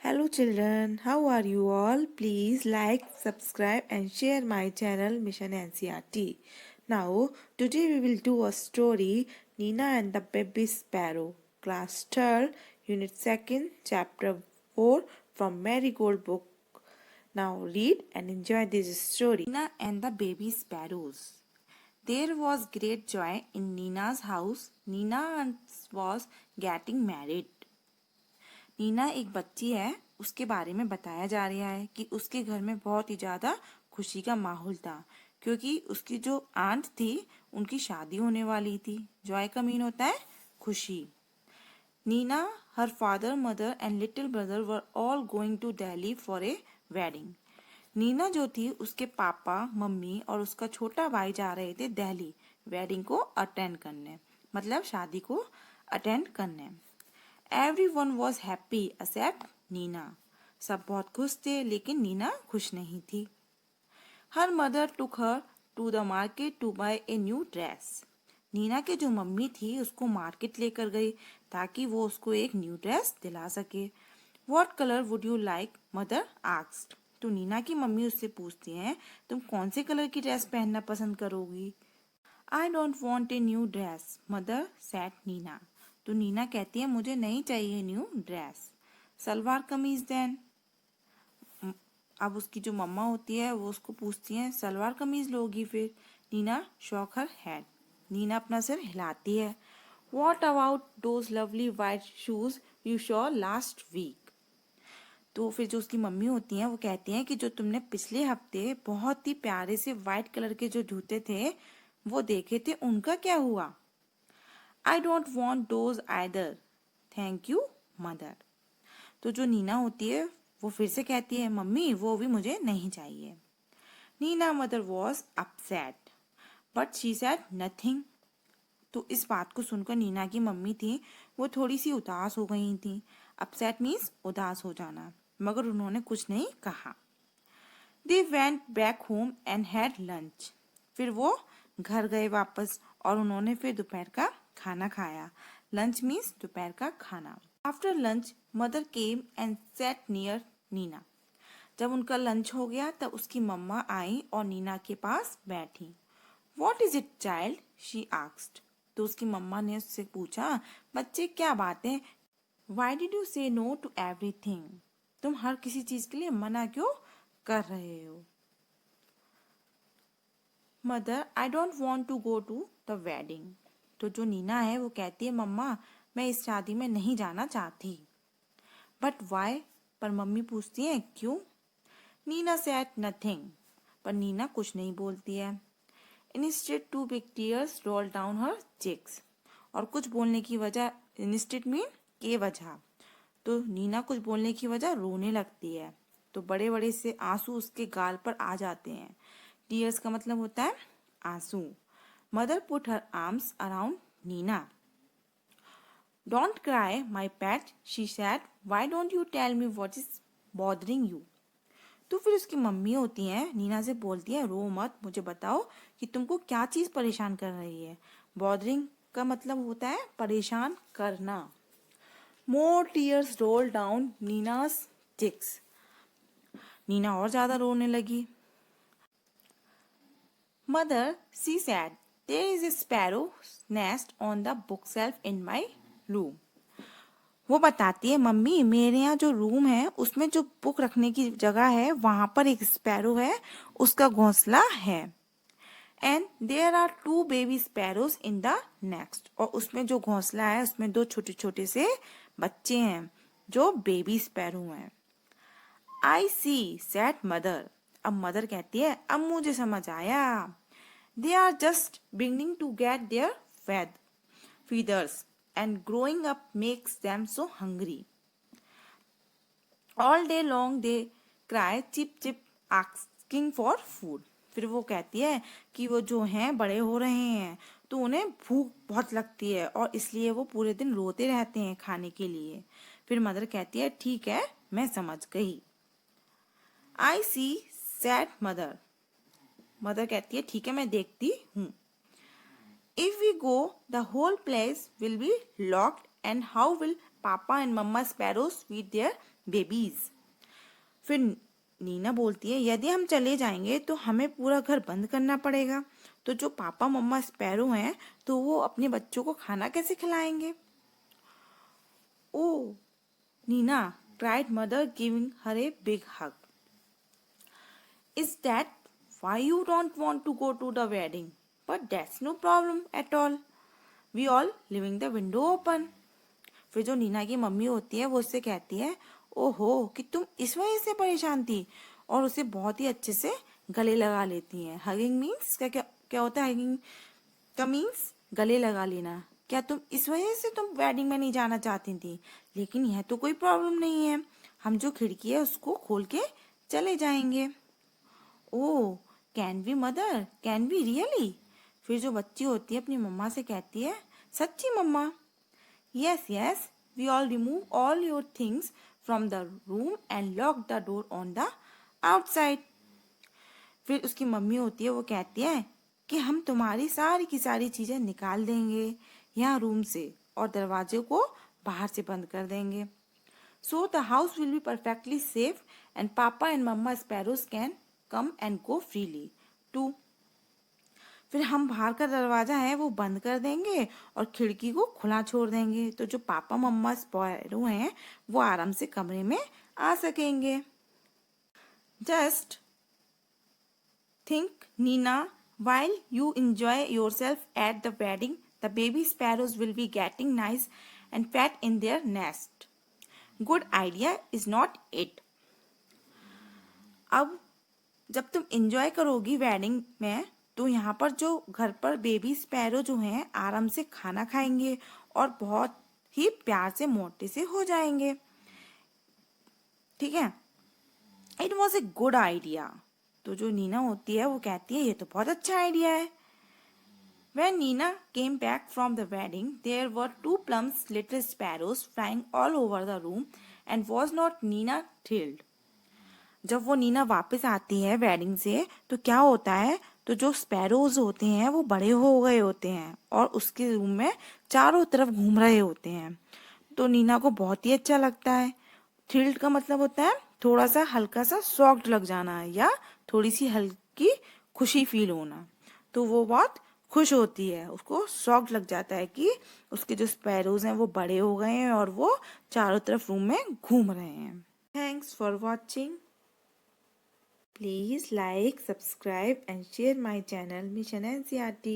Hello children, how are you all? Please like, subscribe and share my channel Mission NCRT. Now, today we will do a story Nina and the Baby Sparrow, class 12, unit 2nd, chapter 4 from Marigold book. Now read and enjoy this story. Nina and the Baby Sparrows. There was great joy in Nina's house. Nina was getting married. Neena एक बच्ची है, उसके बारे में बताया जा रहा है कि उसके घर में बहुत ही ज्यादा खुशी का माहौल था क्योंकि उसकी जो आंट थी उनकी शादी होने वाली थी। जॉय का मीन होता है खुशी। Neena, her father, mother and little brother were all going to Delhi for a wedding. Neena जो थी उसके पापा, मम्मी और उसका छोटा भाई जा रहे थे दिल्ली वेडिंग को अटेंड करने, मतलब शादी को अटेंड करने। Everyone was happy except Neena. सब बहुत खुश थे लेकिन नीना खुश नहीं थी। Her mother took her to the market to buy a new dress। Neena के जो मम्मी थी उसको मार्केट लेकर गई ताकि वो उसको एक न्यू ड्रेस दिला सके। What color would you like? Mother asked। तो नीना की मम्मी उससे पूछती हैं, तुम कौन से कलर की ड्रेस पहनना पसंद करोगी? I don't want a new dress, mother said Neena. तो नीना कहती है मुझे नहीं चाहिए new dress. Salwar kameez then. अब उसकी जो मम्मा होती है वो उसको पूछती है सलवार कमीज लोगी फिर? Neena shook her head. Neena अपना सिर हिलाती है। What about those lovely white shoes you saw last week? तो फिर जो उसकी मम्मी होती हैं वो कहती हैं कि जो तुमने पिछले हफ्ते बहुत ही प्यारे से व्हाइट कलर के जो जूते थे वो देखे थे उनका क्या हुआ? I don't want those either. Thank you, mother. तो जो नीना होती है वो फिर से कहती है मम्मी वो भी मुझे नहीं चाहिए। Neena mother was upset but she said nothing. तो इस बात को सुनकर नीना की मम्मी थी वो थोड़ी सी उदास हो गई थी। अपसेट मीन्स उदास हो जाना, मगर उन्होंने कुछ नहीं कहा। They went back home and had lunch। फिर वो घर गए वापस और उन्होंने फिर दोपहर का खाना खाया। लंच मीन्स दोपहर का खाना। After lunch mother came and sat near Neena. जब उनका लंच हो गया तब उसकी मम्मा आई और नीना के पास बैठी। What is it, child? She asked। तो उसकी मम्मा ने उससे पूछा बच्चे क्या बात है? Why did you say no to everything? तुम हर किसी चीज के लिए मना क्यों कर रहे हो? Mother I don't want to go to the wedding. तो जो नीना है वो कहती है मम्मा मैं इस शादी में नहीं जाना चाहती। But why? पर मम्मी पूछती है क्यों? Neena said nothing. पर नीना कुछ नहीं बोलती है। Instead two big tears roll down her cheeks. और कुछ बोलने की वजह, इंस्टेड मीन के वजह, तो नीना कुछ बोलने की वजह रोने लगती है तो बड़े बड़े से आंसू उसके गाल पर आ जाते हैं। टीयर्स का मतलब होता है आंसू। Mother put her arms around Neena. Don't cry my pet, she said. Why don't you tell me what is bothering you? तो फिर उसकी मम्मी होती हैं नीना से बोलती है रो मत, मुझे बताओ कि तुमको क्या चीज परेशान कर रही है। बॉदरिंग का मतलब होता है परेशान करना। More tears roll down Neena's cheeks. Neena और ज्यादा रोने लगी। Mother she said there is a sparrow nest on the book shelf in my room. वो बताती है मम्मी मेरे यहाँ जो रूम है उसमें जो बुक रखने की जगह है वहां पर एक स्पैरो है, उसका घोंसला है। And there are two baby sparrows in the nest. और उसमें जो घोंसला है उसमें दो छोटे छोटे से बच्चे हैं जो बेबी स्पैरो हैं। I see said mother. अब मदर कहती है अब मुझे समझ आया। They are just beginning to get their feathers and growing up makes them so hungry. All day long they cry chip chip asking for food। फिर वो कहती है कि वो जो हैं बड़े हो रहे हैं तो उन्हें भूख बहुत लगती है और इसलिए वो पूरे दिन रोते रहते हैं खाने के लिए। फिर मदर कहती है ठीक है मैं समझ गई। आई सी सैड मदर। मदर कहती है ठीक है मैं देखती हूँ। If we go, the whole place will be locked and how will Papa and Mama sparrows feed their babies. फिर नीना बोलती है यदि हम चले जाएंगे तो हमें पूरा घर बंद करना पड़ेगा, तो जो पापा मम्मा स्पैरो हैं तो वो अपने बच्चों को खाना कैसे खिलाएंगे? Oh, Nina, cried mother, giving her a big hug. Is that why you don't want to go to the wedding? But that's no problem at all. We all leaving the window open. फिर जो नीना की mummy होती है वो उससे कहती है ओहो कि तुम इस वजह से परेशान थी, और उसे बहुत ही अच्छे से गले लगा लेती हैं. हगिंग मीन्स क्या क्या क्या होता है? हगिंग का मीन्स गले लगा लेना. क्या तुम इस वजह से तुम वेडिंग में नहीं जाना चाहती थी? लेकिन यह तो कोई प्रॉब्लम नहीं है, हम जो खिड़की है उसको खोल के चले जाएंगे. Oh, can we mother, can we really? फिर जो बच्ची होती है अपनी मम्मा से कहती है सच्ची मम्मा? Yes, yes, we all remove all your things from the room and lock the door on the outside. फिर उसकी मम्मी होती है वो कहती है कि हम तुम्हारी सारी की सारी चीजें निकाल देंगे यहाँ रूम से और दरवाजे को बाहर से बंद कर देंगे. So the house will be perfectly safe and Papa and Mama Sparrows can come and go freely too. फिर हम बाहर का दरवाजा है वो बंद कर देंगे और खिड़की को खुला छोड़ देंगे, तो जो पापा मम्मा स्पैरो हैं वो आराम से कमरे में आ सकेंगे. Just think Neena, while you enjoy yourself at the wedding, the baby sparrows will be getting nice and fat in their nest. Good idea is not it. अब जब तुम एंजॉय करोगी वेडिंग में तो यहाँ पर जो घर पर बेबी स्पैरो जो हैं आराम से खाना खाएंगे और बहुत ही प्यार से मोटे से हो जाएंगे. ठीक है, it was a good idea. तो जो नीना होती है वो कहती है ये तो बहुत अच्छा आइडिया है. When Nina came back from the wedding, there were two plump little sparrows flying all over the room, and was not Nina thrilled? जब वो नीना वापस आती है वेडिंग से तो क्या होता है, तो जो स्पैरोज होते हैं वो बड़े हो गए होते हैं और उसके रूम में चारों तरफ घूम रहे होते हैं. तो नीना को बहुत ही अच्छा लगता है. थ्रिल्ड का मतलब होता है थोड़ा सा हल्का सा शॉक्ड लग जाना या थोड़ी सी हल्की खुशी फील होना. तो वो बहुत खुश होती है, उसको शॉक्ड लग जाता है कि उसके जो स्पैरोज हैं वो बड़े हो गए हैं और वो चारों तरफ रूम में घूम रहे हैं. Thanks for watching. Please like, subscribe and share my channel Mission NCERT.